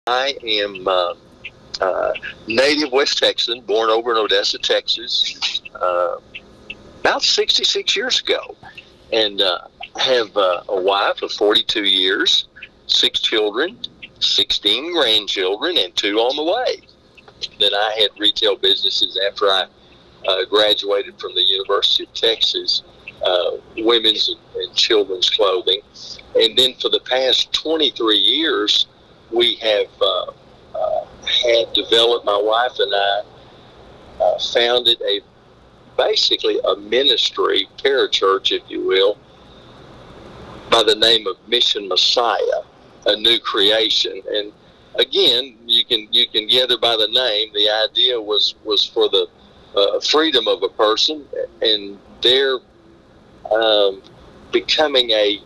I am native West Texan, born over in Odessa, Texas, about 66 years ago, and have a wife of 42 years, 6 children, 16 grandchildren, and 2 on the way. Then I had retail businesses after I graduated from the University of Texas, women's and children's clothing. And then for the past 23 years, we have had developed, my wife and I founded basically a ministry, parachurch, if you will, by the name of Mission Messiah, a new creation. And again, you can gather by the name, the idea was for the freedom of a person and their becoming a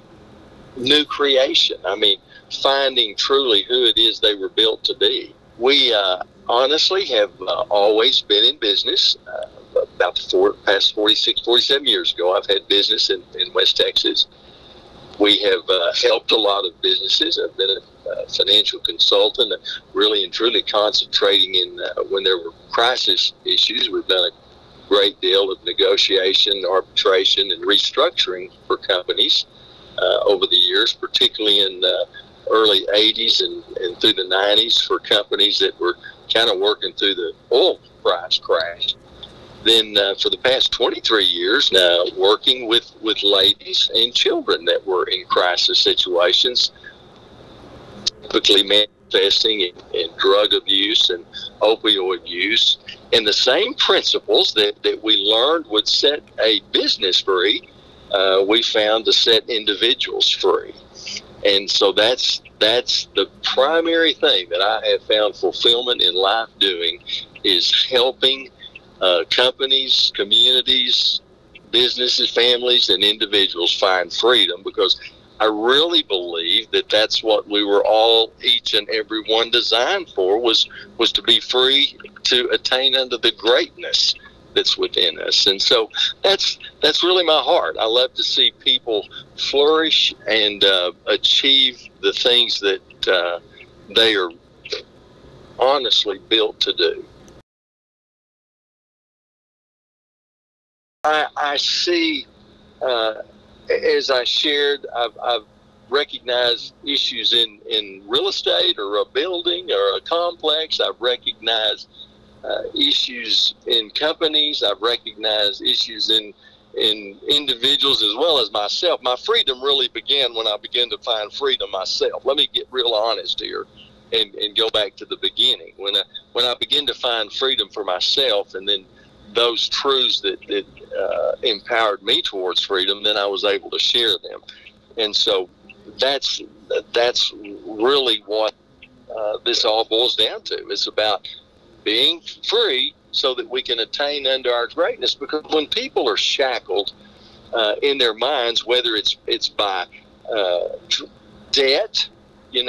new creation. I mean, finding truly who it is they were built to be. We honestly have always been in business. About the past 46, 47 years ago, I've had business in West Texas. We have helped a lot of businesses. I've been a financial consultant, really and truly concentrating in when there were crisis issues. We've done a great deal of negotiation, arbitration, and restructuring for companies over the years, particularly in early 80s and through the 90s for companies that were kind of working through the oil price crash. Then for the past 23 years now, working with ladies and children that were in crisis situations, typically manifesting in drug abuse and opioid use. And the same principles that we learned would set a business free, we found to set individuals free. And so that's the primary thing that I have found fulfillment in life doing, is helping companies, communities, businesses, families, and individuals find freedom, because I really believe that that's what we were all, each and every one, designed for, was to be free to attain unto the greatness that's within us. And so that's really my heart. I love to see people flourish and achieve the things that they are honestly built to do. I see, as I shared, I've recognized issues in real estate or a building or a complex. I've recognized issues in companies. I've recognized issues in individuals as well as myself. My freedom really began when I began to find freedom myself. Let me get real honest here and go back to the beginning. When I began to find freedom for myself, and then those truths that empowered me towards freedom, then I was able to share them. And so that's really what this all boils down to. It's about being free so that we can attain unto our greatness. Because when people are shackled in their minds, whether it's by debt, I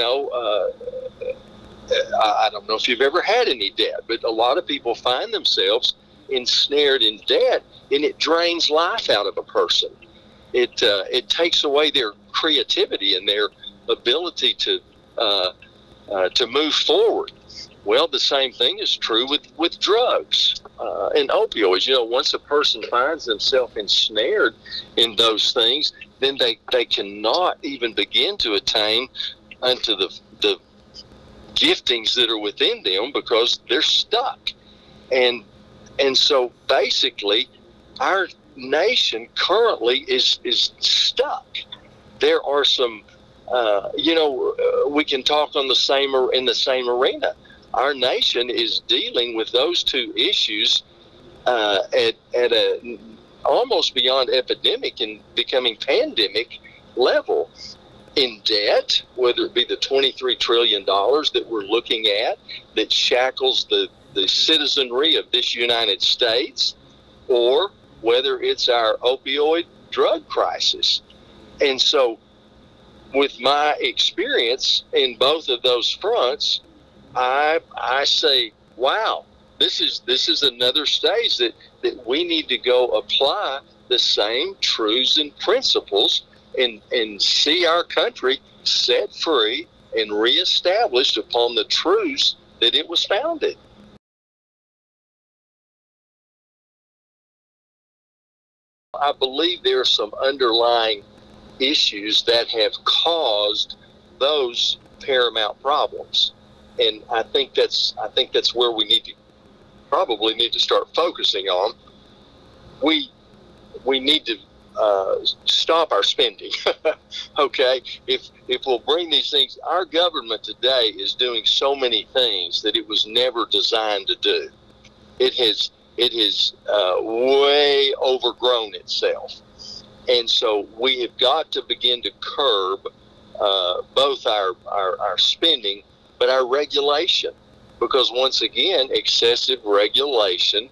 don't know if you've ever had any debt, but a lot of people find themselves ensnared in debt, and it drains life out of a person. It takes away their creativity and their ability to move forward. Well, the same thing is true with drugs and opioids. Once a person finds themselves ensnared in those things, then they cannot even begin to attain unto the giftings that are within them, because they're stuck. And so basically, our nation currently is stuck. There are some, we can talk in the same arena. Our nation is dealing with those two issues at a almost beyond epidemic and becoming pandemic level. In debt, whether it be the $23 trillion that we're looking at that shackles the citizenry of this United States, or whether it's our opioid drug crisis. And so with my experience in both of those fronts, I say, wow, this is another stage that we need to go apply the same truths and principles and see our country set free and reestablished upon the truths that it was founded. I believe there are some underlying issues that have caused those paramount problems, and I think that's where we probably need to start focusing on. We need to stop our spending. Okay, if we'll bring these things, our government today is doing so many things that it was never designed to do. It has way overgrown itself, and so we have got to begin to curb both our spending, but our regulation, because once again, excessive regulation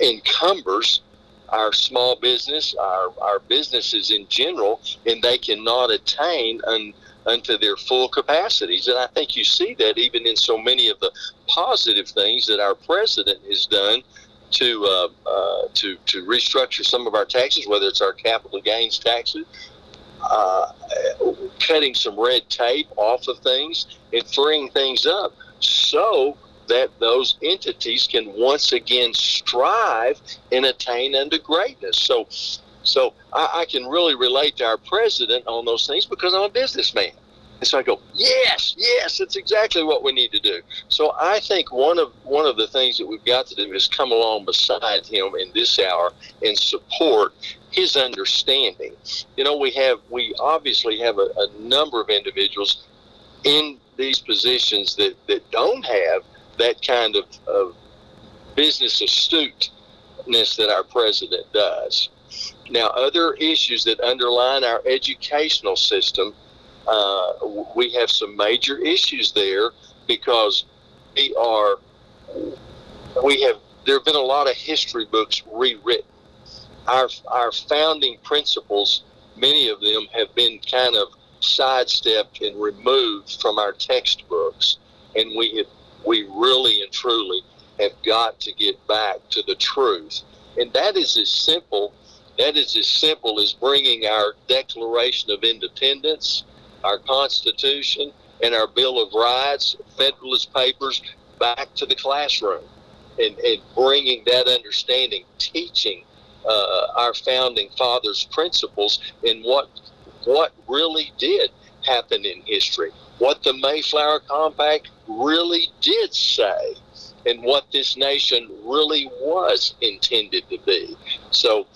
encumbers our small business, our businesses in general, and they cannot attain unto their full capacities. And I think you see that even in so many of the positive things that our president has done to restructure some of our taxes, whether it's our capital gains taxes, cutting some red tape off of things and freeing things up so that those entities can once again strive and attain unto greatness. So I can really relate to our president on those things because I'm a businessman. And so I go, yes, that's exactly what we need to do. So I think one of the things that we've got to do is come along beside him in this hour and support his understanding. You know, we obviously have a number of individuals in these positions that don't have that kind of business astuteness that our president does. Now, other issues that underline our educational system, we have some major issues there because there have been a lot of history books rewritten. Our founding principles, many of them have been kind of sidestepped and removed from our textbooks, and we really and truly have got to get back to the truth. And that is as simple as bringing our Declaration of Independence, our Constitution, and our Bill of Rights, Federalist Papers, back to the classroom and bringing that understanding, teaching our founding fathers' principles and what really did happen in history, what the Mayflower Compact really did say, and what this nation really was intended to be. So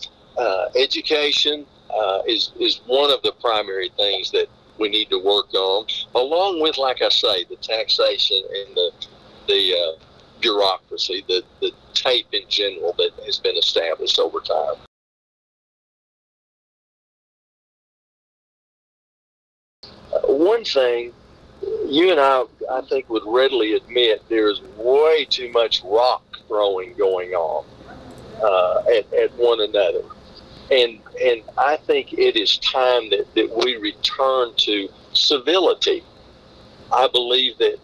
education is one of the primary things that we need to work on, along with, like I say, the taxation and the bureaucracy, the tape in general that has been established over time. One thing, you and I think, would readily admit there's way too much rock throwing going on at one another. And I think it is time that we return to civility. I believe that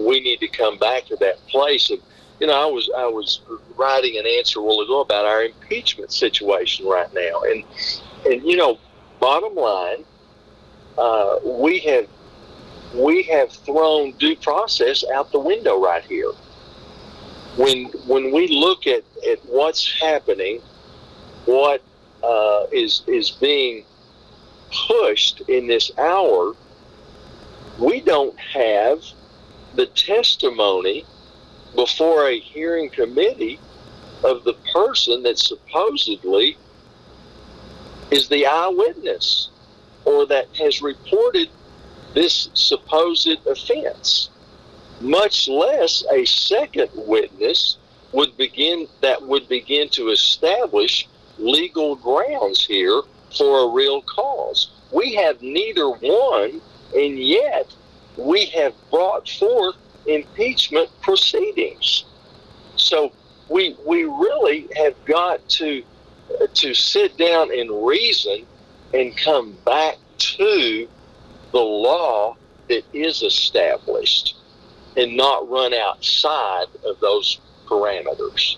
we need to come back to that place of, you know, I was writing an answer a while ago about our impeachment situation right now. And you know, bottom line, we have thrown due process out the window right here. When we look at what's happening, what is being pushed in this hour, we don't have the testimony before a hearing committee of the person that supposedly is the eyewitness or that has reported this supposed offense, much less a second witness would begin to establish legal grounds here for a real cause. We have neither one, and yet we have brought forth impeachment proceedings. So we really have got to sit down and reason and come back to the law that is established and not run outside of those parameters.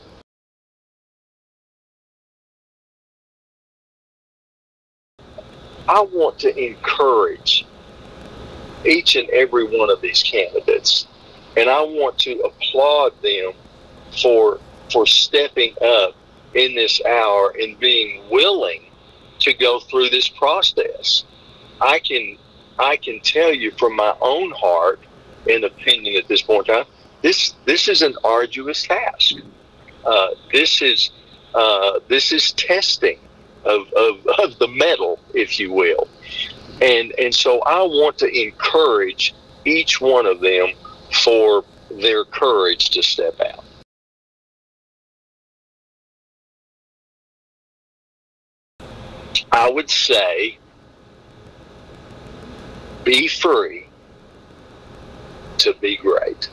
I want to encourage each and every one of these candidates, and I want to applaud them for stepping up in this hour and being willing to go through this process. I can tell you from my own heart and opinion at this point in time, this is an arduous task. This is testing of the metal, if you will. And so I want to encourage each one of them for their courage to step out. I would say, be free to be great.